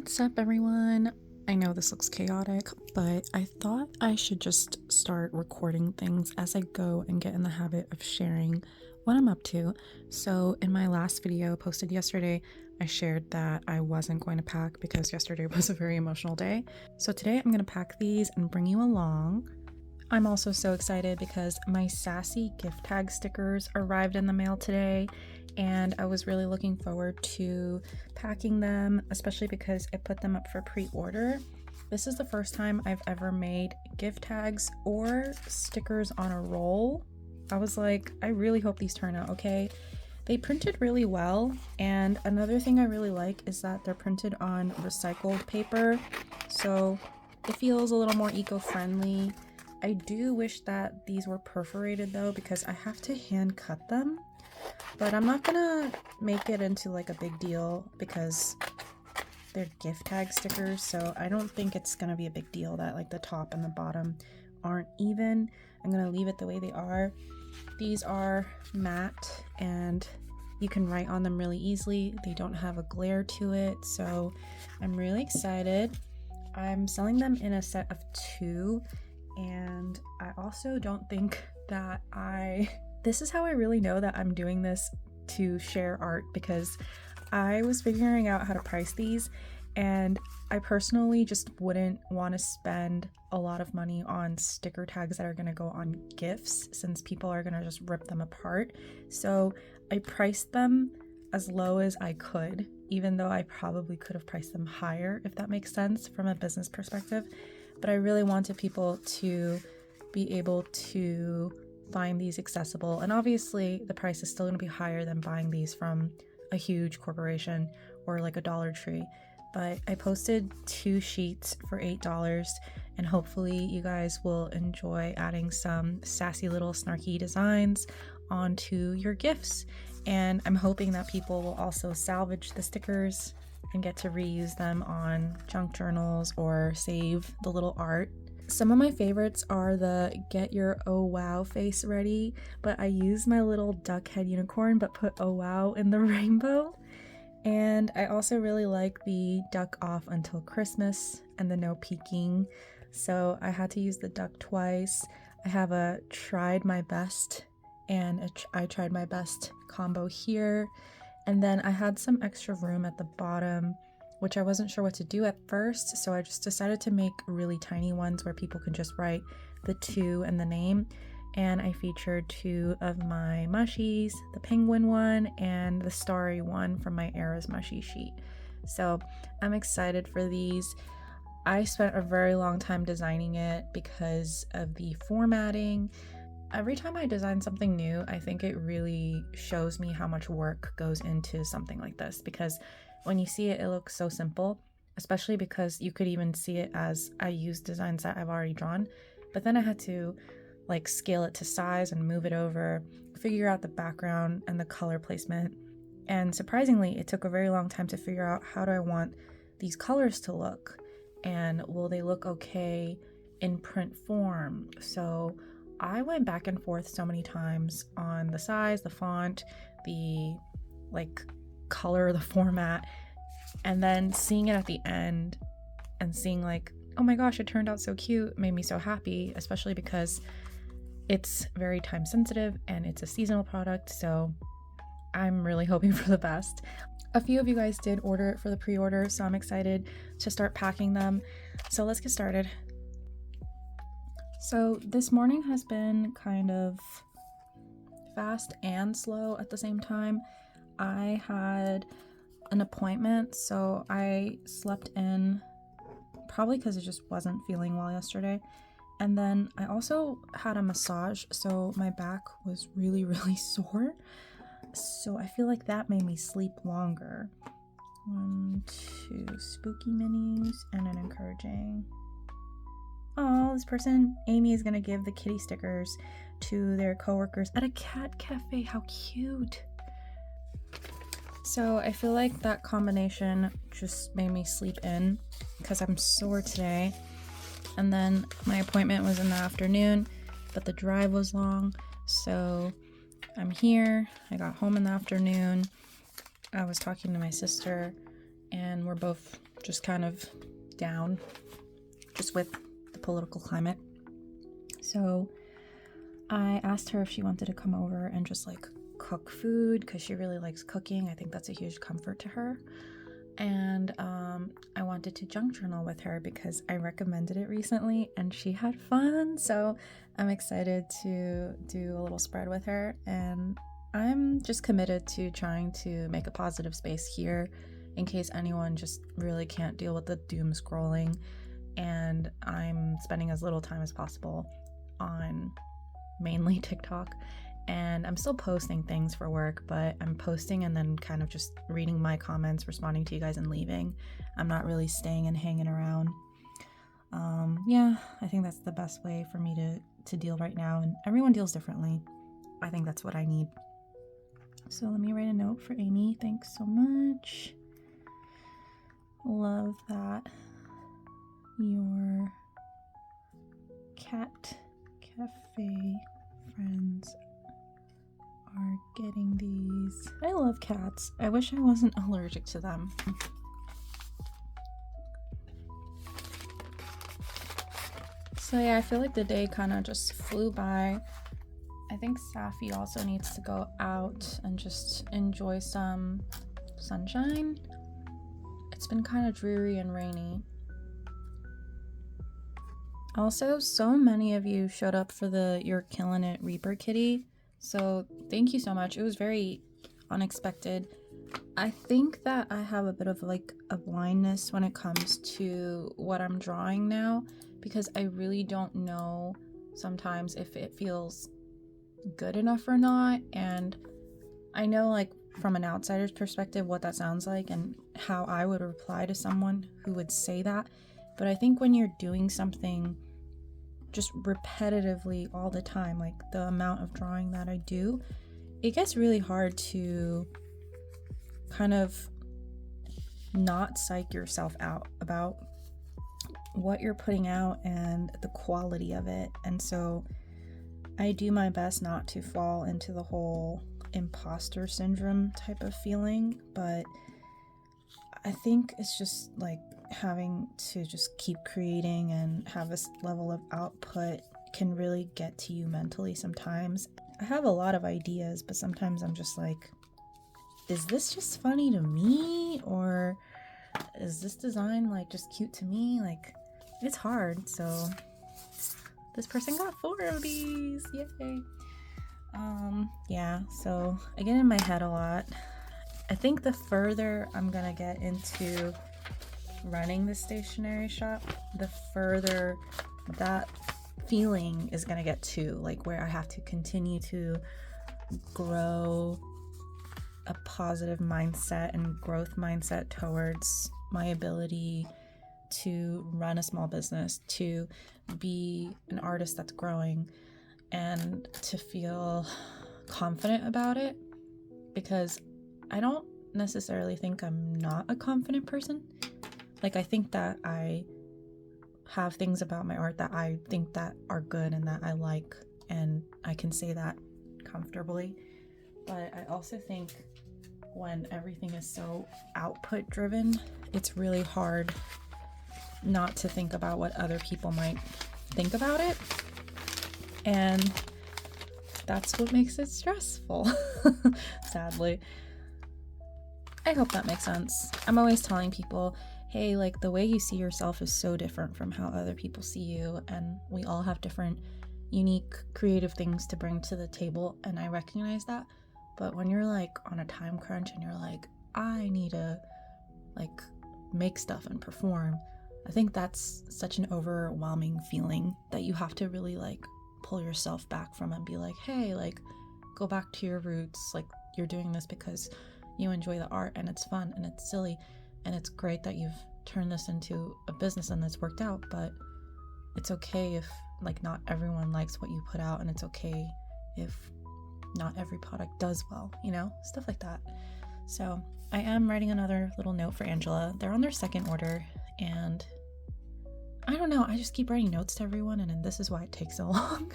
What's up, everyone? I know this looks chaotic, but I thought I should just start recording things as I go and get in the habit of sharing what I'm up to. So, in my last video posted yesterday, I shared that I wasn't going to pack because yesterday was a very emotional day. So, today I'm going to pack these and bring you along. I'm also so excited because my sassy gift tag stickers arrived in the mail today, and I was really looking forward to packing them, especially because I put them up for pre-order. This is the first time I've ever made gift tags or stickers on a roll. I was like, I really hope these turn out okay. They printed really well, and another thing I really like is that they're printed on recycled paper, so it feels a little more eco-friendly. I do wish that these were perforated though, because I have to hand cut them, but I'm not gonna make it into like a big deal because they're gift tag stickers, so I don't think it's gonna be a big deal that like the top and the bottom aren't even. I'm gonna leave it the way they are. These are matte and you can write on them really easily. They don't have a glare to it, so I'm really excited. I'm selling them in a set of 2, and I also don't think that this is how I really know that I'm doing this to share art, because I was figuring out how to price these, and I personally just wouldn't want to spend a lot of money on sticker tags that are going to go on gifts, since people are going to just rip them apart. So I priced them as low as I could, even though I probably could have priced them higher, if that makes sense from a business perspective. But I really wanted people to be able to find these accessible, and obviously the price is still going to be higher than buying these from a huge corporation or like a Dollar Tree. But I posted 2 sheets for $8, and hopefully you guys will enjoy adding some sassy little snarky designs onto your gifts. And I'm hoping that people will also salvage the stickers and get to reuse them on junk journals or save the little art. Some of my favorites are the get your oh wow face ready, but I used my little duck head unicorn but put oh wow in the rainbow. And I also really like the duck off until Christmas and the no peeking, so I had to use the duck twice. I have a tried my best and I tried my best combo here. And then I had some extra room at the bottom, which I wasn't sure what to do at first, so I just decided to make really tiny ones where people can just write the 2 and the name. And I featured 2 of my mushies, the penguin one and the starry one from my Era's mushie sheet. So I'm excited for these. I spent a very long time designing it because of the formatting. Every time I design something new, I think it really shows me how much work goes into something like this, because when you see it, it looks so simple, especially because you could even see it as I use designs that I've already drawn, but then I had to like scale it to size and move it over, figure out the background and the color placement. And surprisingly, it took a very long time to figure out how do I want these colors to look, and will they look okay in print form. So I went back and forth so many times on the size, the font, the like color, the format, and then seeing it at the end and seeing like, oh my gosh, it turned out so cute, made me so happy, especially because it's very time sensitive and it's a seasonal product, so I'm really hoping for the best. A few of you guys did order it for the pre-order, so I'm excited to start packing them. So let's get started. So this morning has been kind of fast and slow at the same time. I had an appointment, so I slept in, probably because I just wasn't feeling well yesterday. And then I also had a massage, so my back was really, really sore. So I feel like that made me sleep longer. 1, 2 spooky minis and an encouraging. Oh, this person, Amy, is gonna give the kitty stickers to their coworkers at a cat cafe. How cute. So I feel like that combination just made me sleep in because I'm sore today. And then my appointment was in the afternoon, but the drive was long, so I'm here. I got home in the afternoon. I was talking to my sister, and we're both just kind of down just with the political climate. So I asked her if she wanted to come over and just like cook food because she really likes cooking. I think that's a huge comfort to her. And I wanted to junk journal with her because I recommended it recently and she had fun. So I'm excited to do a little spread with her, and I'm just committed to trying to make a positive space here in case anyone just really can't deal with the doom scrolling. And I'm spending as little time as possible on mainly TikTok. And I'm still posting things for work, but I'm posting and then kind of just reading my comments, responding to you guys, and leaving. I'm not really staying and hanging around. Yeah, I think that's the best way for me to deal right now, and everyone deals differently. I think that's what I need. So let me write a note for Amy. Thanks so much. Love that your cat cafe friends are getting these. I love cats. I wish I wasn't allergic to them. So yeah, I feel like the day kind of just flew by. I think Safi also needs to go out and just enjoy some sunshine. It's been kind of dreary and rainy. Also, so many of you showed up for the You're Killing It Reaper kitty. So thank you so much. It was very unexpected. I think that I have a bit of like a blindness when it comes to what I'm drawing now, because I really don't know sometimes if it feels good enough or not. And I know, like, from an outsider's perspective what that sounds like and how I would reply to someone who would say that. But I think when you're doing something just repetitively all the time, like the amount of drawing that I do, it gets really hard to kind of not psych yourself out about what you're putting out and the quality of it. And so I do my best not to fall into the whole imposter syndrome type of feeling, but I think it's just like having to just keep creating and have this level of output can really get to you mentally sometimes. I have a lot of ideas, but sometimes I'm just like, is this just funny to me, or is this design like just cute to me? Like, it's hard. So this person got 4 of these, yay. Yeah, so I get in my head a lot. I think the further I'm gonna get into running the stationery shop, the further that feeling is gonna get to, like, where I have to continue to grow a positive mindset and growth mindset towards my ability to run a small business, to be an artist that's growing, and to feel confident about it, because I don't necessarily think I'm not a confident person. Like, I think that I have things about my art that I think that are good and that I like, and I can say that comfortably. But I also think when everything is so output driven, it's really hard not to think about what other people might think about it. And that's what makes it stressful, sadly. I hope that makes sense. I'm always telling people, hey, like, the way you see yourself is so different from how other people see you, and we all have different, unique, creative things to bring to the table, and I recognize that. But when you're like on a time crunch and you're like, I need to like make stuff and perform, I think that's such an overwhelming feeling that you have to really like pull yourself back from and be like, hey, like, go back to your roots. Like, you're doing this because you enjoy the art and it's fun and it's silly, and it's great that you've turned this into a business and it's worked out. But it's okay if like not everyone likes what you put out, and it's okay if not every product does well, you know, stuff like that. So I am writing another little note for Angela. They're on their second order, and I don't know, I just keep writing notes to everyone, and this is why it takes so long.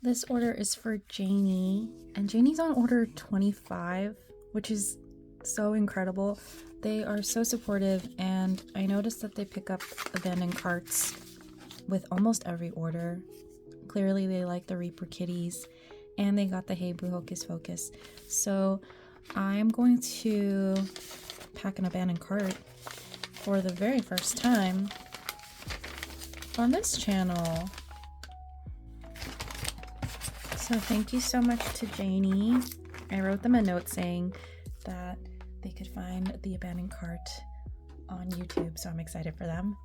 This order is for Janie, and Janie's on order 25, which is so incredible. They are so supportive, and I noticed that they pick up abandoned carts with almost every order. Clearly they like the Reaper kitties, and they got the Hey Boo Hocus Focus. So I'm going to pack an abandoned cart for the very first time on this channel. So thank you so much to Janie. I wrote them a note saying that they could find the abandoned cart on YouTube, so I'm excited for them.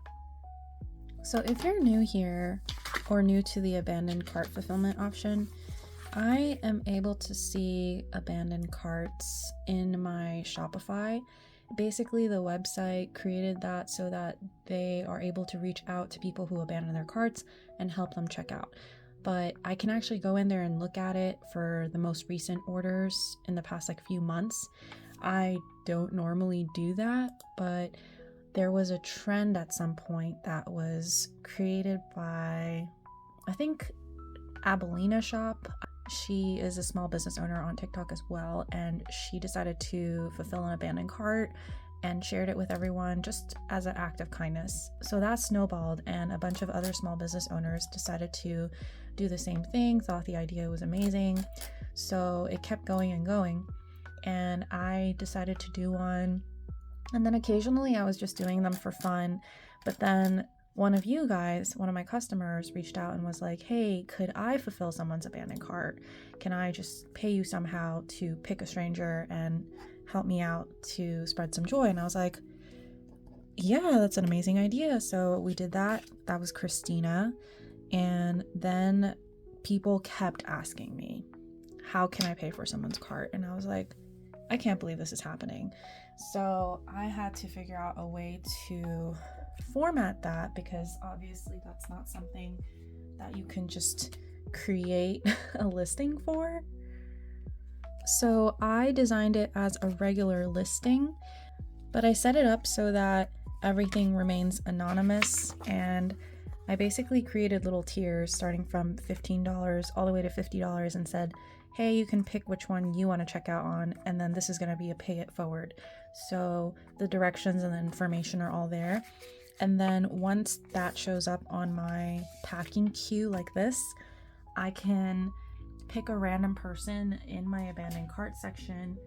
So if you're new here or new to the abandoned cart fulfillment option, I am able to see abandoned carts in my Shopify. Basically, the website created that so that they are able to reach out to people who abandon their carts and help them check out. But I can actually go in there and look at it for the most recent orders in the past few months. I don't normally do that, but there was a trend at some point that was created by, I think, Abelina Shop. She is a small business owner on TikTok as well, and she decided to fulfill an abandoned cart and shared it with everyone just as an act of kindness. So that snowballed, and a bunch of other small business owners decided to do the same thing, thought the idea was amazing. So it kept going and going, and I decided to do one. And then occasionally I was just doing them for fun, but then one of you guys, one of my customers, reached out and was like, hey, could I fulfill someone's abandoned cart? Can I just pay you somehow to pick a stranger and help me out to spread some joy? And I was like, yeah, that's an amazing idea. So we did that. That was Christina. And then people kept asking me, how can I pay for someone's cart? And I was like, I can't believe this is happening. So I had to figure out a way to format that, because obviously that's not something that you can just create a listing for. So I designed it as a regular listing, but I set it up so that everything remains anonymous, and I basically created little tiers starting from $15 all the way to $50 and said, hey, you can pick which one you want to check out on, and then this is going to be a pay it forward. So the directions and the information are all there. And then once that shows up on my packing queue like this, I can pick a random person in my abandoned cart section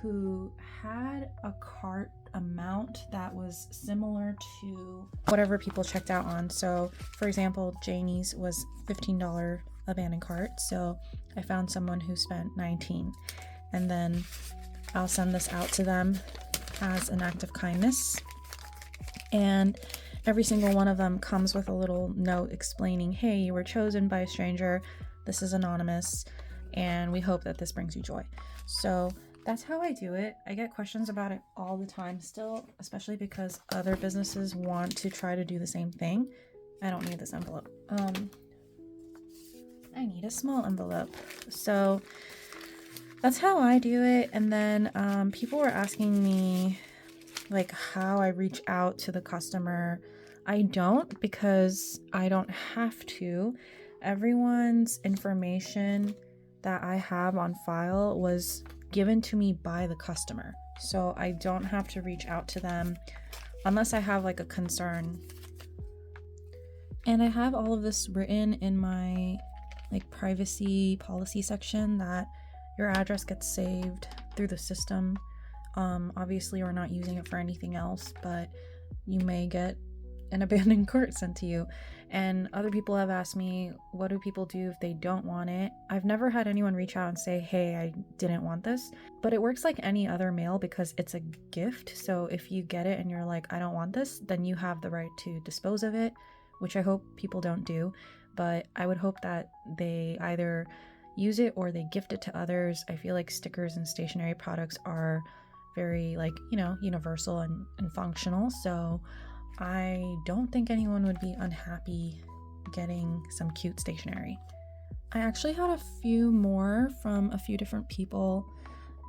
who had a cart amount that was similar to whatever people checked out on. So for example, Janie's was $15 abandoned cart, so I found someone who spent $19, and then I'll send this out to them as an act of kindness. And every single one of them comes with a little note explaining, hey, you were chosen by a stranger, this is anonymous, and we hope that this brings you joy. So that's how I do it. I get questions about it all the time still, especially because other businesses want to try to do the same thing. I don't need this envelope. I need a small envelope. So that's how I do it. And then people were asking me how I reach out to the customer. I don't, because I don't have to. Everyone's information that I have on file was given to me by the customer, so I don't have to reach out to them unless I have a concern. And I have all of this written in my privacy policy section, that your address gets saved through the system. Obviously we're not using it for anything else, but you may get an abandoned cart sent to you. And other people have asked me, what do people do if they don't want it? I've never had anyone reach out and say, hey, I didn't want this, but it works like any other mail because it's a gift. So if you get it and you're like, I don't want this, then you have the right to dispose of it, which I hope people don't do. But I would hope that they either use it or they gift it to others. I feel like stickers and stationery products are very universal and functional. So I don't think anyone would be unhappy getting some cute stationery. I actually had a few more from a few different people,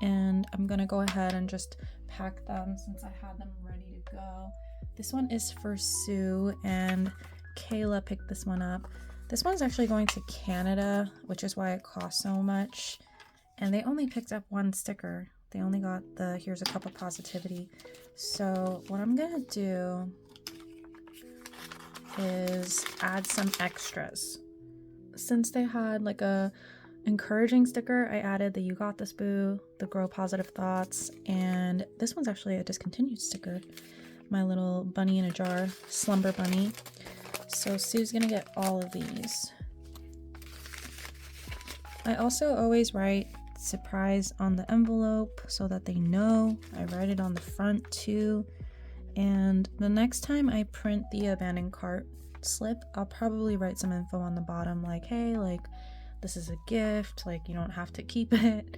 and I'm gonna go ahead and just pack them since I had them ready to go. This one is for Sue, and Kayla picked this one up. This one's actually going to Canada, which is why it costs so much. And they only picked up one sticker. They only got the here's a cup of positivity. So what I'm gonna do is add some extras. Since they had like a encouraging sticker, I added the you got this boo, the grow positive thoughts, and this one's actually a discontinued sticker. My little bunny in a jar, slumber bunny. So Sue's gonna get all of these. I also always write surprise on the envelope so that they know. I write it on the front too. And the next time I print the abandoned cart slip, I'll probably write some info on the bottom like, hey, like this is a gift, like you don't have to keep it.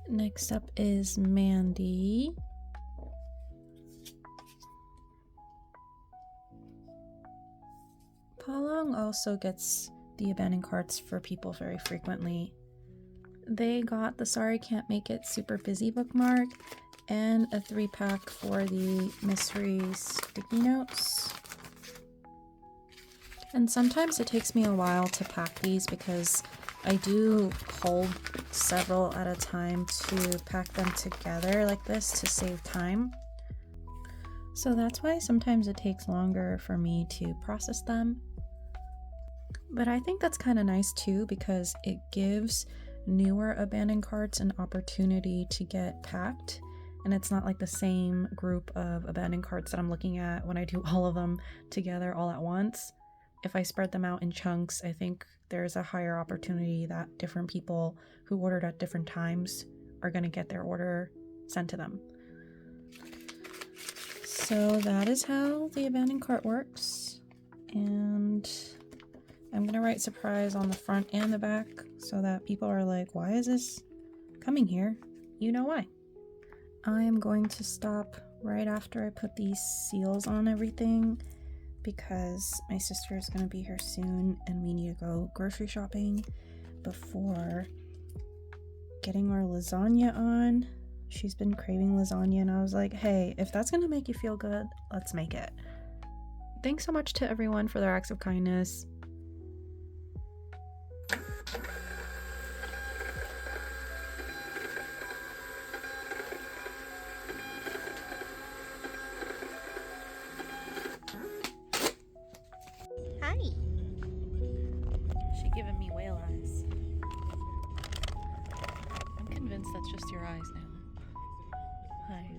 Next up is Mandy. Palong also gets the abandoned carts for people very frequently. They got the sorry can't make it super busy bookmark and a 3-pack for the mystery sticky notes. And sometimes it takes me a while to pack these because I do hold several at a time to pack them together like this to save time. So that's why sometimes it takes longer for me to process them. But I think that's kind of nice too because it gives newer abandoned carts an opportunity to get packed, and it's not like the same group of abandoned carts that I'm looking at when I do all of them together all at once. If I spread them out in chunks, I think there's a higher opportunity that different people who ordered at different times are going to get their order sent to them. So that is how the abandoned cart works, and I'm gonna write surprise on the front and the back so that people are like, why is this coming here? You know why. I am going to stop right after I put these seals on everything because my sister is gonna be here soon and we need to go grocery shopping before getting our lasagna on. She's been craving lasagna and I was like, hey, if that's gonna make you feel good, let's make it. Thanks so much to everyone for their acts of kindness. Hi. She giving me whale eyes. I'm convinced that's just your eyes now. Hi.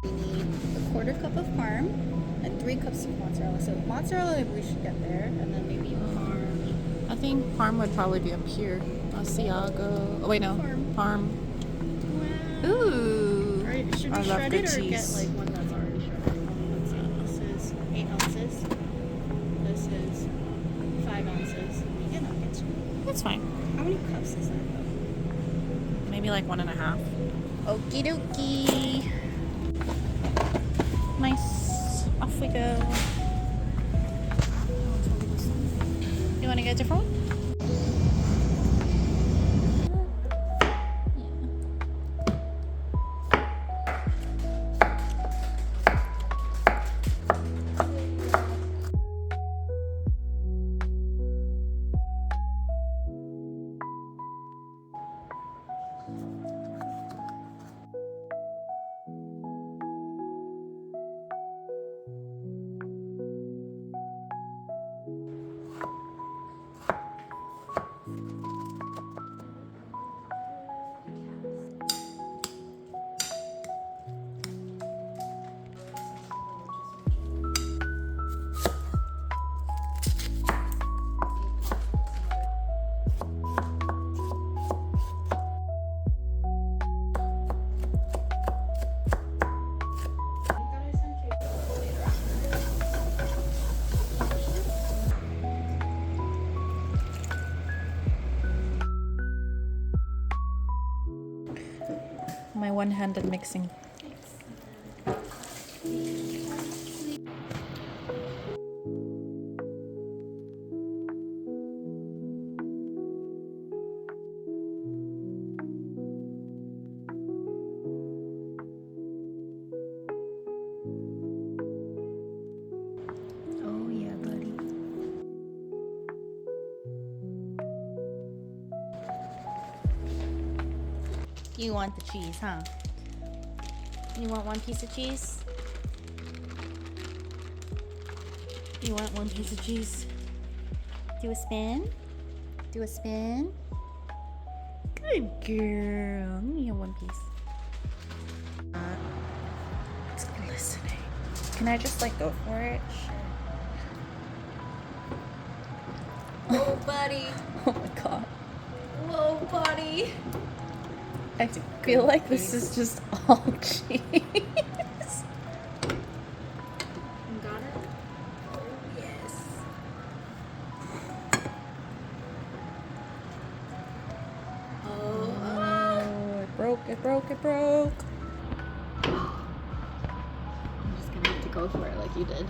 We need a quarter cup of parm and 3 cups of mozzarella. So mozzarella we should get there, and then maybe parm. I think parm would probably be up here. Asiago. Oh wait, no. Parm. Wow. Ooh. Alright, should we I love shred good it or cheese. get like one that's already shredded? Let's see. This is 8 ounces. This is 5 ounces. You get nuggets. That's fine. How many cups is that though? Maybe like 1.5. Okie dokie. Nice. Off we go. You want to get a different one? my one-handed mixing. Oh yeah, buddy. You want the cheese, huh? You want one piece of cheese? You want one piece of cheese? Do a spin? Do a spin? Good girl. Let me have one piece. It's glistening. Can I just like go for it? Whoa, buddy. Oh my god. Whoa, buddy. I feel like this is just all cheese. You got it? Oh, yes. Oh, it broke, it broke, it broke. I'm just gonna have to go for it like you did.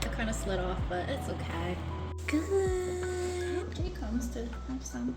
It kind of slid off, but it's okay. Good. Jay comes to have some.